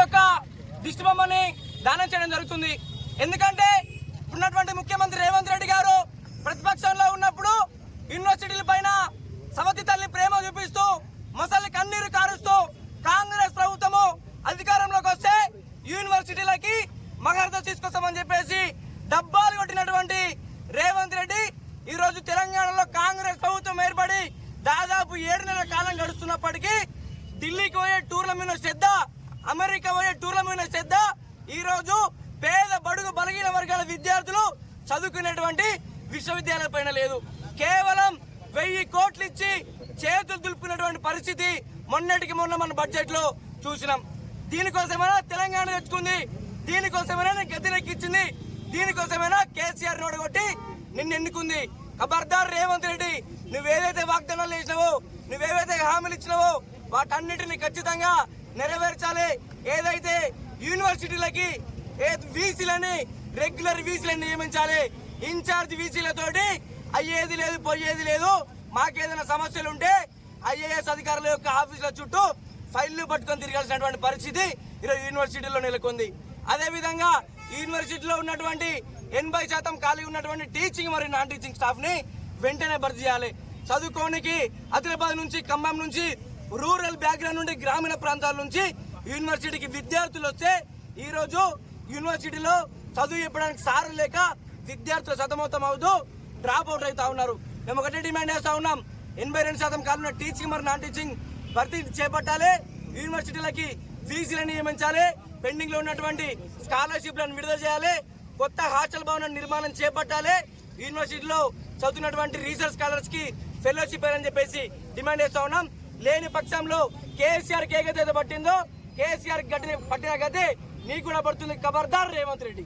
యొక్క దిష్టిబొమ్మని దానం చేయడం జరుగుతుంది. ఎందుకంటే ఉన్నటువంటి ముఖ్యమంత్రి రేవంత్ రెడ్డి గారు ప్రతిపక్షంలో ఉన్నప్పుడు యూనివర్సిటీల పైన సవతి తల్లి ప్రేమ చూపిస్తూ మొసలి కన్నీరు కారుస్తూ కాంగ్రెస్ ప్రభుత్వము అధికారంలోకి వస్తే యూనివర్సిటీలకి మగర్ద తీసుకొస్తామని చెప్పేసి డబ్బాలు కొట్టినటువంటి రేవంత్ రెడ్డి ఈ రోజు తెలంగాణలో కాంగ్రెస్ ప్రభుత్వం ఏర్పడి దాదాపు 7 నెలల కాలం గడుస్తున్నప్పటికీ ఢిల్లీకి పోయే టూర్ల మీద శ్రద్ధ, అమెరికా పోయే టూర్ల మీద శ్రద్ధ ఈ రోజు పేద బడుగు బలహీన వర్గాల విద్యార్థులు చదువుకునేటువంటి విశ్వవిద్యాలయాల పైన లేదు. కేవలం 1000 కోట్లు ఇచ్చి చేతులు దులుపుకున్నటువంటి పరిస్థితి మొన్నటికి మొన్న మన బడ్జెట్ లో చూసినాం. దీనికోసమైనా తెలంగాణ తెచ్చుకుంది, దీనికోసమైనా గద్దెనెక్కించింది, దీనికోసమైనా కేసీఆర్ నోడగొట్టి నిన్ను ఎన్నుకుంది. ఖబర్దార్ రేవంత్ రెడ్డి, నువ్వేదైతే వాగ్దానాలు చేసినావో, నువ్వేవైతే హామీలు ఇచ్చినావో వాటన్నిటిని ఖచ్చితంగా నెరవేర్చాలి. ఏదైతే యూనివర్సిటీలకి వీసీలని రెగ్యులర్ వీసీలను నియమించాలి. ఇన్ఛార్జ్ వీసీలతోటి అయ్యేది లేదు పోయేది లేదు. మాకేదైనా సమస్యలు ఉంటే ఐఏఎస్ అధికారుల యొక్క ఆఫీసుల చుట్టూ ఫైళ్లు పట్టుకొని తిరగాల్సినటువంటి పరిస్థితి ఈరోజు యూనివర్సిటీలో నెలకొంది. అదేవిధంగా యూనివర్సిటీలో ఉన్నటువంటి 80% ఖాళీ ఉన్నటువంటి టీచింగ్ మరియు నాన్ టీచింగ్ స్టాఫ్ ని వెంటనే భర్తీ చేయాలి. చదువుకోనికి ఆదిలాబాద్ నుంచి, ఖమ్మం నుంచి, రూరల్ బ్యాక్గ్రౌండ్ నుండి, గ్రామీణ ప్రాంతాల నుంచి యూనివర్సిటీకి విద్యార్థులు వస్తే ఈ రోజు యూనివర్సిటీలో చదువు చెప్పడానికి సారు లేక విద్యార్థులు సతమతం అవుతూ డ్రాప్ అవుట్ అవుతా ఉన్నారు. మేము ఒకటే డిమాండ్ చేస్తా ఉన్నాం, 82% ఖాళీ ఉన్న టీచింగ్ మరియు నాన్ టీచింగ్ భర్తీ చేపట్టాలి. యూనివర్సిటీలకి ఫీజులను నియమించాలి. పెండింగ్ లో ఉన్నటువంటి స్కాలర్షిప్లను విడుదల చేయాలి. కొత్త హాస్టల్ భవన నిర్మాణం చేపట్టాలి. యూనివర్సిటీలో చదువుతున్నటువంటి రీసెర్చ్ స్కాలర్స్ కి ఫెలోషిప్ అని చెప్పేసి డిమాండ్ చేస్తా ఉన్నాం. లేని పక్షంలో కేసీఆర్ కి ఏ గతి అయితే పట్టిందో కేసీఆర్ పట్టిన గతి నీకు కూడా పడుతుంది. ఖబర్దార్ రేవంత్ రెడ్డి.